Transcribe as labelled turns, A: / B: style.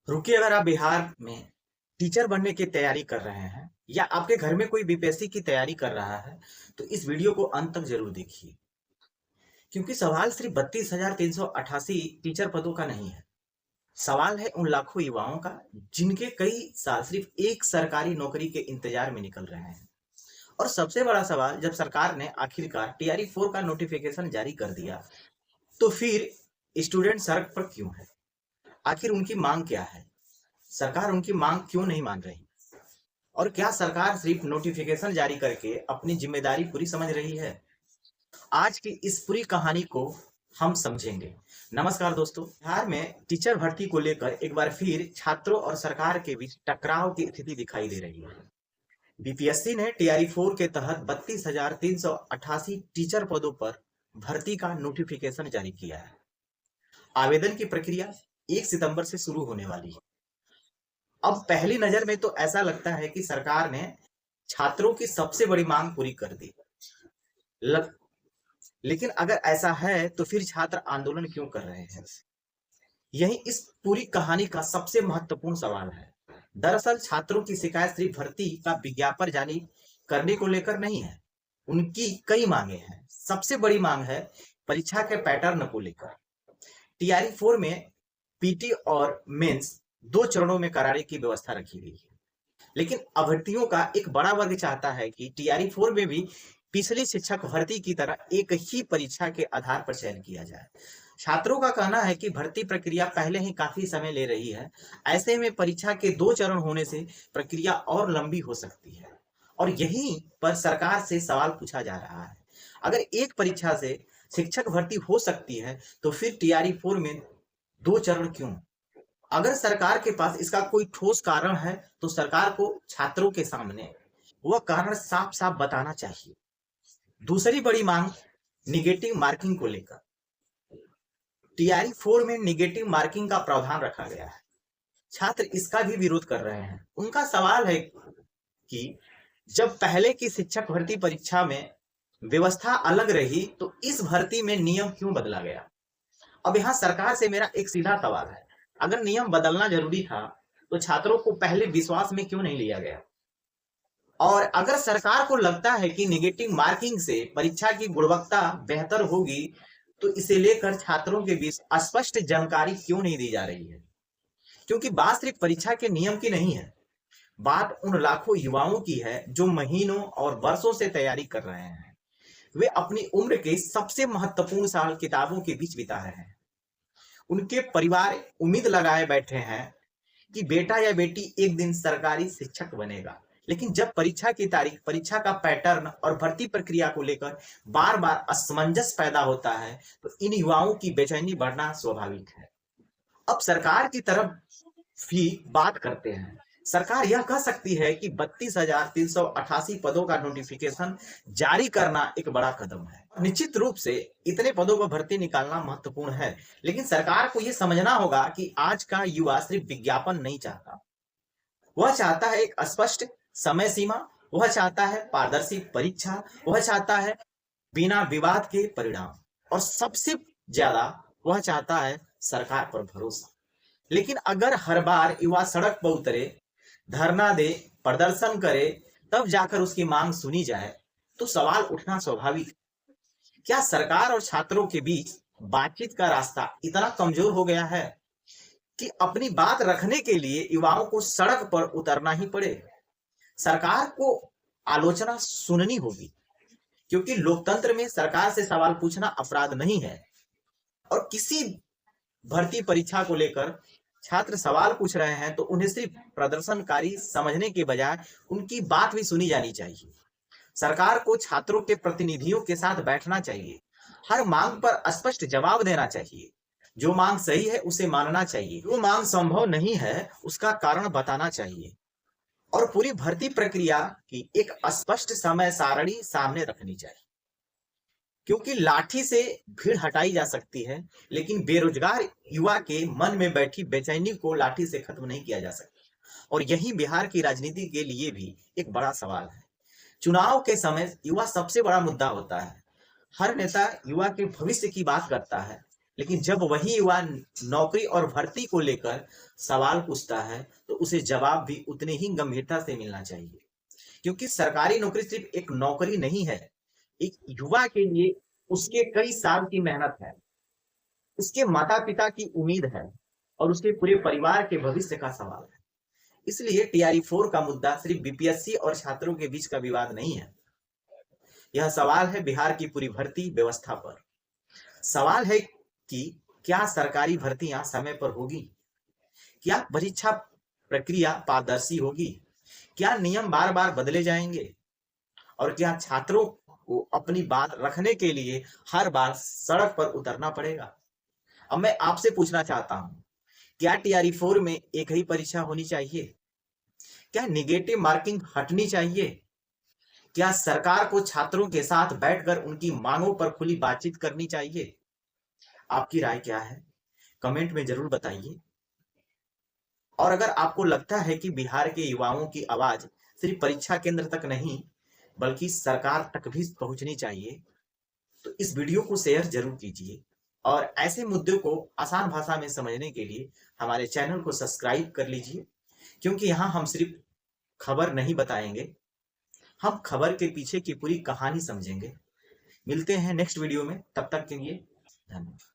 A: रुकिए, अगर आप बिहार में टीचर बनने की तैयारी कर रहे हैं या आपके घर में कोई बीपीएससी की तैयारी कर रहा है तो इस वीडियो को अंत तक जरूर देखिए, क्योंकि सवाल सिर्फ 32,388 टीचर पदों का नहीं है। सवाल है उन लाखों युवाओं का जिनके कई साल सिर्फ एक सरकारी नौकरी के इंतजार में निकल रहे हैं। और सबसे बड़ा सवाल, जब सरकार ने आखिरकार टीआरई 4 का नोटिफिकेशन जारी कर दिया तो फिर स्टूडेंट सड़क पर क्यों है? आखिर उनकी मांग क्या है? सरकार उनकी मांग क्यों नहीं मान रही? और क्या सरकार सिर्फ नोटिफिकेशन जारी करके अपनी जिम्मेदारी पूरी समझ रही है? आज की इस पूरी कहानी को हम समझेंगे। नमस्कार दोस्तों, बिहार में टीचर भर्ती को लेकर एक बार फिर छात्रों और सरकार के बीच टकराव की स्थिति दिखाई दे रही है। बीपीएससी ने टीआरई 4 के तहत 32,388 टीचर पदों पर भर्ती का नोटिफिकेशन जारी किया है। आवेदन की प्रक्रिया 1 सितंबर से शुरू होने वाली है। अब पहली नजर में तो ऐसा लगता है कि सरकार ने छात्रों की सबसे बड़ी मांग पूरी कर दी। लेकिन अगर ऐसा है तो फिर छात्र आंदोलन क्यों कर रहे हैं? यही इस पूरी कहानी का सबसे महत्वपूर्ण सवाल है। दरअसल छात्रों की शिकायत सिर्फ भर्ती का विज्ञापन जारी करने को लेकर नहीं है। उनकी कई मांगे हैं। सबसे बड़ी मांग है परीक्षा के पैटर्न को लेकर। टीआरई 4 में पीटी और मेंस 2 चरणों में कराने की व्यवस्था रखी गई है। लेकिन अभ्यर्थियों का एक बड़ा वर्ग चाहता है कि टीआरई 4 में भी पिछली शिक्षक भर्ती की तरह एक ही परीक्षा के आधार पर चयन किया जाए। छात्रों का कहना है कि भर्ती प्रक्रिया पहले ही काफी समय ले रही है। ऐसे में परीक्षा के 2 चरण होने से प्रक्रिया और लंबी हो सकती है। और यहीं पर सरकार से सवाल पूछा जा रहा है, अगर एक परीक्षा से शिक्षक भर्ती हो सकती है तो फिर टीआरई 4 में 2 चरण क्यों? अगर सरकार के पास इसका कोई ठोस कारण है तो सरकार को छात्रों के सामने वह कारण साफ साफ बताना चाहिए। दूसरी बड़ी मांग निगेटिव मार्किंग को लेकर। टीआरई 4 में निगेटिव मार्किंग का प्रावधान रखा गया है। छात्र इसका भी विरोध कर रहे हैं। उनका सवाल है कि जब पहले की शिक्षक भर्ती परीक्षा में व्यवस्था अलग रही तो इस भर्ती में नियम क्यों बदला गया? अब यहाँ सरकार से मेरा एक सीधा सवाल है, अगर नियम बदलना जरूरी था तो छात्रों को पहले विश्वास में क्यों नहीं लिया गया? और अगर सरकार को लगता है कि नेगेटिव मार्किंग से परीक्षा की गुणवत्ता बेहतर होगी तो इसे लेकर छात्रों के बीच स्पष्ट जानकारी क्यों नहीं दी जा रही है? क्योंकि बात सिर्फ परीक्षा के नियम की नहीं है, बात उन लाखों युवाओं की है जो महीनों और वर्षों से तैयारी कर रहे हैं। वे अपनी उम्र के सबसे महत्वपूर्ण साल किताबों के बीच बिता रहे हैं। उनके परिवार उम्मीद लगाए बैठे हैं कि बेटा या बेटी एक दिन सरकारी शिक्षक बनेगा। लेकिन जब परीक्षा की तारीख, परीक्षा का पैटर्न और भर्ती प्रक्रिया को लेकर बार बार असमंजस पैदा होता है तो इन युवाओं की बेचैनी बढ़ना स्वाभाविक है। अब सरकार की तरफ भी बात करते हैं। सरकार यह कह सकती है कि 32,388 पदों का नोटिफिकेशन जारी करना एक बड़ा कदम है। निश्चित रूप से इतने पदों पर भर्ती निकालना महत्वपूर्ण है, लेकिन सरकार को यह समझना होगा कि आज का युवा सिर्फ विज्ञापन नहीं चाहता। वह चाहता है एक स्पष्ट समय सीमा, वह चाहता है पारदर्शी परीक्षा, वह चाहता है बिना विवाद के परिणाम, और सबसे ज्यादा वह चाहता है सरकार पर भरोसा। लेकिन अगर हर बार युवा सड़क पर उतरे, धरना दे, प्रदर्शन करे, तब जाकर उसकी मांग सुनी जाए तो सवाल उठना स्वाभाविक है। क्या सरकार और छात्रों के बीच बातचीत का रास्ता इतना कमजोर हो गया है कि अपनी बात रखने के लिए युवाओं को सड़क पर उतरना ही पड़े? सरकार को आलोचना सुननी होगी, क्योंकि लोकतंत्र में सरकार से सवाल पूछना अपराध नहीं है। और किसी भर्ती परीक्षा को लेकर छात्र सवाल पूछ रहे हैं तो उन्हें सिर्फ प्रदर्शनकारी समझने के बजाय उनकी बात भी सुनी जानी चाहिए। सरकार को छात्रों के प्रतिनिधियों के साथ बैठना चाहिए, हर मांग पर स्पष्ट जवाब देना चाहिए। जो मांग सही है उसे मानना चाहिए, जो मांग संभव नहीं है उसका कारण बताना चाहिए, और पूरी भर्ती प्रक्रिया की एक स्पष्ट समय सारणी सामने रखनी चाहिए। क्योंकि लाठी से भीड़ हटाई जा सकती है, लेकिन बेरोजगार युवा के मन में बैठी बेचैनी को लाठी से खत्म नहीं किया जा सकता। और यही बिहार की राजनीति के लिए भी एक बड़ा सवाल है। चुनाव के समय युवा सबसे बड़ा मुद्दा होता है। हर नेता युवा के भविष्य की बात करता है, लेकिन जब वही युवा नौकरी और भर्ती को लेकर सवाल पूछता है तो उसे जवाब भी उतनी ही गंभीरता से मिलना चाहिए, क्योंकि सरकारी नौकरी सिर्फ एक नौकरी नहीं है। एक युवा के लिए उसके कई साल की मेहनत है, उसके माता पिता की उम्मीद है और उसके पूरे परिवार के भविष्य का सवाल है। इसलिए टीआरई 4 का मुद्दा सिर्फ बीपीएससी और छात्रों के बीच का विवाद नहीं है, यह सवाल है बिहार की पूरी भर्ती व्यवस्था पर। सवाल है कि क्या सरकारी भर्तियां समय पर होगी, क्या परीक्षा प्रक्रिया पारदर्शी होगी, क्या नियम बार बार बदले जाएंगे और क्या छात्रों को अपनी बात रखने के लिए हर बार सड़क पर उतरना पड़ेगा। अब मैं आपसे पूछना चाहता हूं, क्या टीआरई 4 में एक ही परीक्षा होनी चाहिए, क्या निगेटिव मार्किंग हटनी चाहिए, क्या सरकार को छात्रों के साथ बैठकर उनकी मांगों पर खुली बातचीत करनी चाहिए। आपकी राय क्या है, कमेंट में जरूर बताइए। और अगर आपको लगता है कि बिहार के युवाओं की आवाज सिर्फ परीक्षा केंद्र तक नहीं बल्कि सरकार तक भी पहुंचनी चाहिए, तो इस वीडियो को शेयर जरूर कीजिए और ऐसे मुद्दों को आसान भाषा में समझने के लिए हमारे चैनल को सब्सक्राइब कर लीजिए, क्योंकि यहाँ हम सिर्फ खबर नहीं बताएंगे, हम खबर के पीछे की पूरी कहानी समझेंगे। मिलते हैं नेक्स्ट वीडियो में, तब तक के लिए धन्यवाद।